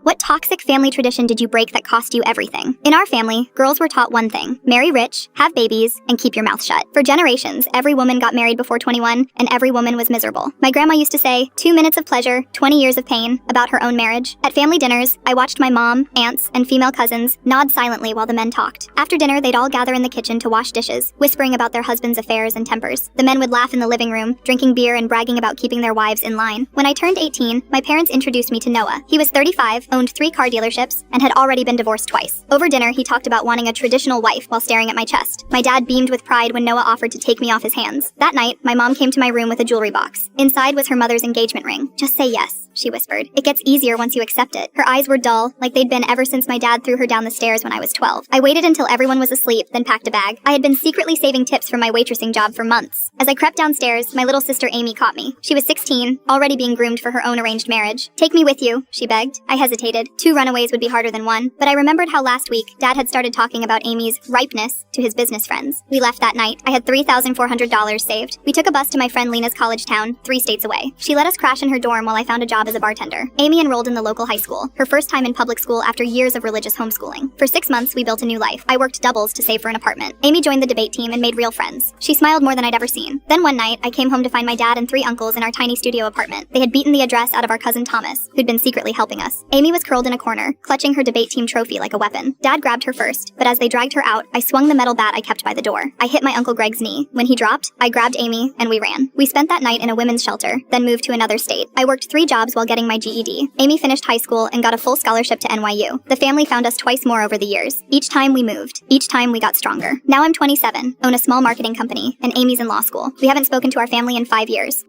What toxic family tradition did you break that cost you everything? In our family, girls were taught one thing: marry rich, have babies, and keep your mouth shut. For generations, every woman got married before 21, and every woman was miserable. My grandma used to say, 2 minutes of pleasure, 20 years of pain, about her own marriage. At family dinners, I watched my mom, aunts, and female cousins nod silently while the men talked. After dinner, they'd all gather in the kitchen to wash dishes, whispering about their husbands' affairs and tempers. The men would laugh in the living room, drinking beer and bragging about keeping their wives in line. When I turned 18, my parents introduced me to Noah. He was 35, owned 3 car dealerships, and had already been divorced twice. Over dinner, he talked about wanting a traditional wife while staring at my chest. My dad beamed with pride when Noah offered to take me off his hands. That night, my mom came to my room with a jewelry box. Inside was her mother's engagement ring. "Just say yes," she whispered. "It gets easier once you accept it." Her eyes were dull, like they'd been ever since my dad threw her down the stairs when I was 12. I waited until everyone was asleep, then packed a bag. I had been secretly saving tips from my waitressing job for months. As I crept downstairs, my little sister Amy caught me. She was 16, already being groomed for her own arranged marriage. "Take me with you," she begged. I hesitated. 2 runaways would be harder than 1, but I remembered how last week, Dad had started talking about Amy's ripeness to his business friends. We left that night. I had $3,400 saved. We took a bus to my friend Lena's college town, 3 states away. She let us crash in her dorm while I found a job as a bartender. Amy enrolled in the local high school, her first time in public school after years of religious homeschooling. For 6 months, we built a new life. I worked doubles to save for an apartment. Amy joined the debate team and made real friends. She smiled more than I'd ever seen. Then one night, I came home to find my dad and 3 uncles in our tiny studio apartment. They had beaten the address out of our cousin Thomas, who'd been secretly helping us. Amy was curled in a corner, clutching her debate team trophy like a weapon. Dad grabbed her first, but as they dragged her out, I swung the metal bat I kept by the door. I hit my Uncle Greg's knee. When he dropped, I grabbed Amy, and we ran. We spent that night in a women's shelter, then moved to another state. I worked 3 jobs while getting my GED. Amy finished high school and got a full scholarship to NYU. The family found us twice more over the years. Each time we moved. Each time we got stronger. Now I'm 27, own a small marketing company, and Amy's in law school. We haven't spoken to our family in 5 years.